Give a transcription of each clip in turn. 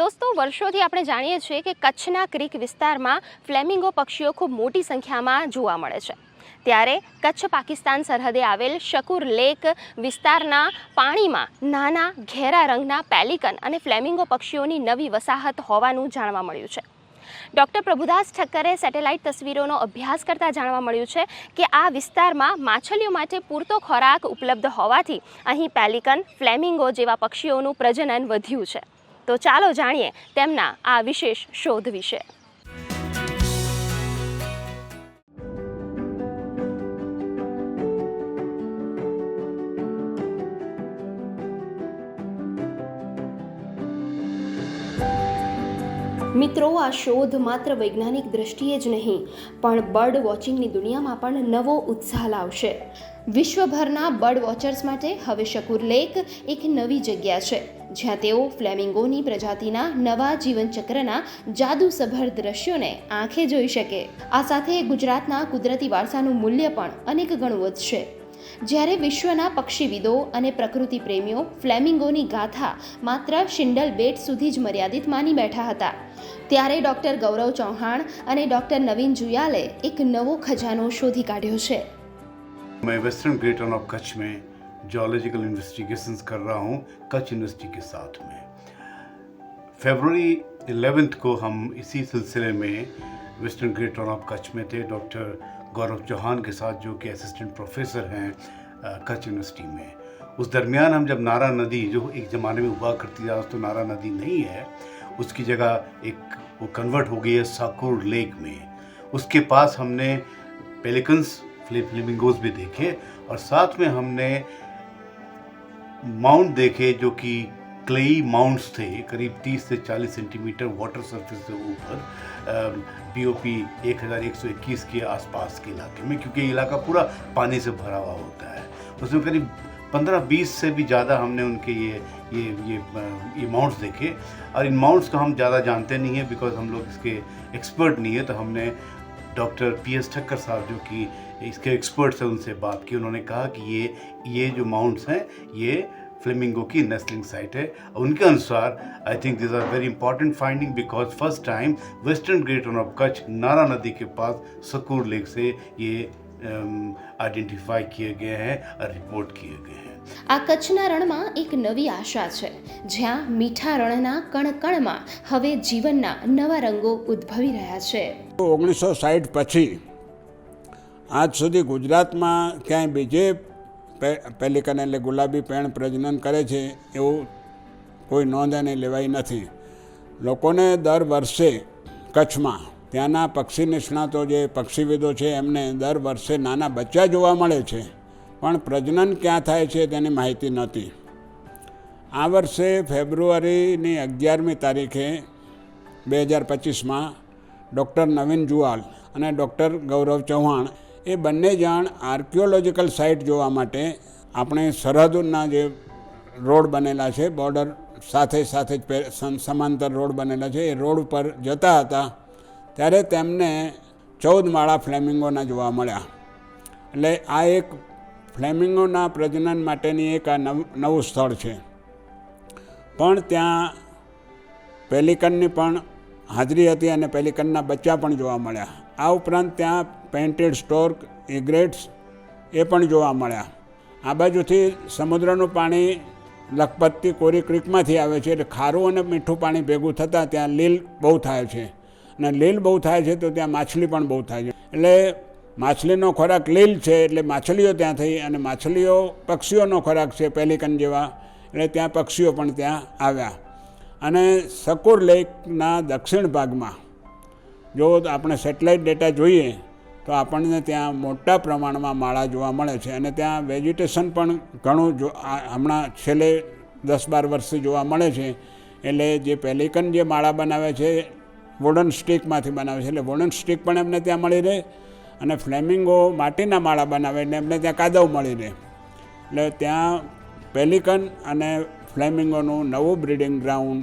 દોસ્તો, વર્ષોથી આપણે જાણીએ છીએ કે કચ્છના ક્રીક વિસ્તારમાં ફ્લેમિંગો પક્ષીઓ ખૂબ મોટી સંખ્યામાં જોવા મળે છે। ત્યારે કચ્છ પાકિસ્તાન સરહદે આવેલ શકુર લેક વિસ્તારના પાણીમાં નાના ઘેરા રંગના પેલિકન અને ફ્લેમિંગો પક્ષીઓની નવી વસાહત હોવાનું જાણવા મળ્યું છે। ડૉક્ટર પ્રભુદાસ ઠક્કરે સેટેલાઇટ તસવીરોનો અભ્યાસ કરતાં જાણવા મળ્યું છે કે આ વિસ્તારમાં માછલીઓ માટે પૂરતો ખોરાક ઉપલબ્ધ હોવાથી અહીં પેલિકન, ફ્લેમિંગો જેવા પક્ષીઓનું પ્રજનન વધ્યું છે। તો ચાલો જાણીએ તેમના આ વિશેષ શોધ વિશે। મિત્રો, આ શોધ માત્ર વૈજ્ઞાનિક દ્રષ્ટિએ જ નહીં પણ બર્ડ વોચિંગની દુનિયામાં પણ નવો ઉત્સાહ લાવશે। વિશ્વભરના બર્ડ વોચર્સ માટે હવે શકુર લેક એક નવી જગ્યા છે જ્યાં તેઓ ફ્લેમિંગોની પ્રજાતિના નવા જીવનચક્રના જાદુસભર દ્રશ્યોને આંખે જોઈ શકે। આ સાથે ગુજરાતના કુદરતી વારસાનું મૂલ્ય પણ અનેક ગણું વધશે। જ્યારે વિશ્વના પક્ષીવિદો અને પ્રકૃતિ પ્રેમીઓ ફ્લેમિંગોની ગાથા માત્ર શિંડલ બેટ સુધી જ મર્યાદિત માની બેઠા હતા, ત્યારે ડૉક્ટર ગૌરવ ચૌહાણ અને ડૉક્ટર નવીન જુયાલે એક નવો ખજાનો શોધી કાઢ્યો છે। मैं western great run of Kutch में जियोलॉजिकल इन्वेस्टिगेशंस कर रहा हूँ कच्छ यूनिवर्सिटी के साथ में। फरवरी 11 को हम इसी सिलसिले में western great run of Kutch में थे डॉक्टर गौरव चौहान के साथ, जो कि असिस्टेंट प्रोफेसर हैं कच्छ यूनिवर्सिटी में। उस दरमियान हम जब नारा नदी, जो एक ज़माने में हुआ करती थी, आज तो नारा नदी नहीं है, उसकी जगह एक वो कन्वर्ट हो गई है साकुर लेक में। उसके पास हमने पेलिकन्स, फ्लेमिंगोज भी देखे और साथ में हमने माउंट देखे जो कि क्लेई माउंट्स थे, करीब 30 से 40 सेंटीमीटर वाटर सरफेस से ऊपर, BOP 1121 के आसपास के इलाके में, क्योंकि ये इलाका पूरा पानी से भरा हुआ होता है। उसमें करीब 15-20 से भी ज़्यादा हमने उनके ये माउंट्स देखे। और इन माउंट्स को हम ज़्यादा जानते नहीं हैं बिकॉज हम लोग इसके एक्सपर्ट नहीं है। तो हमने डॉक्टर PS ठक्कर साहब, जो कि इसके एक्सपर्ट्स हैं, उनसे बात की। उन्होंने कहा कि ये जो माउंट्स हैं ये फ्लेमिंगो की नेस्टलिंग साइट है। उनके अनुसार I think this are very important finding because first time western great run of Kutch Nara नदी के पास सकूर लेक से ये आइडेंटिफाई किए गए हैं और रिपोर्ट किए गए हैं। આ કચ્છના રણમાં એક નવી આશા છે, જ્યાં મીઠા રણના કણકણમાં હવે જીવનના નવા રંગો ઉદ્ભવી રહ્યા છે। 1960 પછી આજ સુધી ગુજરાતમાં ક્યાંય બીજે પેલિકન એટલે ગુલાબી પેણ પ્રજનન કરે છે એવું કોઈ નોંધ એને લેવાઈ નથી। લોકોને દર વર્ષે કચ્છમાં ત્યાંના પક્ષી નિષ્ણાતો, જે પક્ષીવિદો છે, એમને દર વર્ષે નાના બચ્ચા જોવા મળે છે, પણ પ્રજનન ક્યાં થાય છે તેની માહિતી નહોતી। આ વર્ષે ફેબ્રુઆરીની 11મી તારીખે 2025માં ડૉક્ટર નવીન જુયાલ અને ડૉક્ટર ગૌરવ ચૌહાણ એ બંને જણ આર્કિયોલોજીકલ સાઇટ જોવા માટે આપણે સરહદના જે રોડ બનેલા છે, બોર્ડર સાથે સાથે જ સમાંતર રોડ બનેલા છે, એ રોડ ઉપર જતા હતા ત્યારે તેમને 14 માળા ફ્લેમિંગોના જોવા મળ્યા। એટલે આ એક ફ્લેમિંગોના પ્રજનન માટેની એક આ નવું સ્થળ છે। પણ ત્યાં પેલિકનની પણ હાજરી હતી અને પેલિકનના બચ્ચા પણ જોવા મળ્યા। આ ઉપરાંત ત્યાં પેઇન્ટેડ સ્ટોર્ક, ઇગ્રેટ્સ એ પણ જોવા મળ્યા। આ બાજુથી સમુદ્રનું પાણી લખપતથી કોરી ક્રીકમાંથી આવે છે, એટલે ખારું અને મીઠું પાણી ભેગું થતાં ત્યાં લીલ બહુ થાય છે, અને લીલ બહુ થાય છે તો ત્યાં માછલી પણ બહુ થાય છે। એટલે માછલીનો ખોરાક લીલ છે એટલે માછલીઓ ત્યાં થઈ, અને માછલીઓ પક્ષીઓનો ખોરાક છે પેલિકન જેવા, એટલે ત્યાં પક્ષીઓ પણ ત્યાં આવ્યા। અને શકુર લેકના દક્ષિણ ભાગમાં જો આપણે સેટેલાઇટ ડેટા જોઈએ તો આપણને ત્યાં મોટા પ્રમાણમાં માળા જોવા મળે છે, અને ત્યાં વેજીટેશન પણ ઘણું હમણાં છેલ્લે 10-12 વર્ષથી જોવા મળે છે। એટલે જે પેલિકન જે માળા બનાવે છે વુડન સ્ટીકમાંથી બનાવે છે, એટલે વુડન સ્ટીક પણ એમને ત્યાં મળી રહે, અને ફ્લેમિંગો માટીના માળા બનાવે એટલે એમને ત્યાં કાદવ મળી રહે। એટલે ત્યાં પેલિકન અને ફ્લેમિંગોનું નવું બ્રીડિંગ ગ્રાઉન્ડ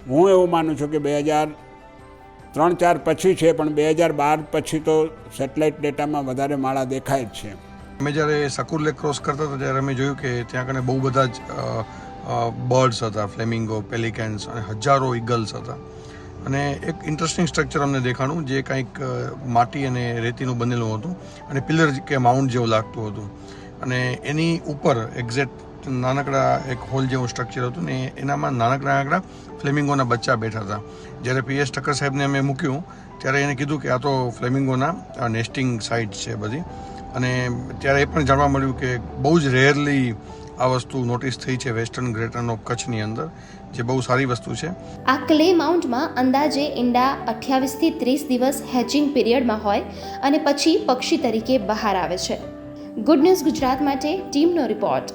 હું એવું માનું છું કે 2003-4 પછી છે, પણ 2012 પછી તો સેટેલાઇટ ડેટામાં વધારે માળા દેખાય જ છે। અમે જ્યારે શકુર લેક ક્રોસ કરતા હતા ત્યારે અમે જોયું કે ત્યાં કને બહુ બધા જ બર્ડ્સ હતા, ફ્લેમિંગો, પેલિકેન્સ અને હજારો ઈગલ્સ હતા. અને એક ઇન્ટરેસ્ટિંગ સ્ટ્રક્ચર અમને દેખાણું જે કંઈક માટી અને રેતીનું બનેલું હતું અને પિલર કે માઉન્ટ જેવું લાગતું હતું. અને એની ઉપર એક્ઝેક્ટ નાનકડા એક હોલ જેવું સ્ટ્રક્ચર હતું ને એનામાં નાનકડા ફ્લેમિંગોના બચ્ચા બેઠા હતા. જ્યારે PS ઠક્કર સાહેબને અમે મૂક્યું ત્યારે એને કીધું કે આ તો ફ્લેમિંગોના નેસ્ટિંગ સાઇટ્સ છે બધી. અને ત્યારે એ પણ જાણવા મળ્યું કે બહુ જ રેરલી આ વસ્તુ નોટિસ થઈ છે વેસ્ટર્ન ગ્રેટર્ન ઓફ કચ્છની અંદર, જે બહુ સારી વસ્તુ છે. આ ક્લે માઉન્ટમાં અંદાજે ઈંડા 28 થી 30 દિવસ હેચિંગ પીરિયડમાં હોય અને પછી પક્ષી તરીકે બહાર આવે છે. ગુડ ન્યૂઝ ગુજરાત માટે ટીમનો રિપોર્ટ.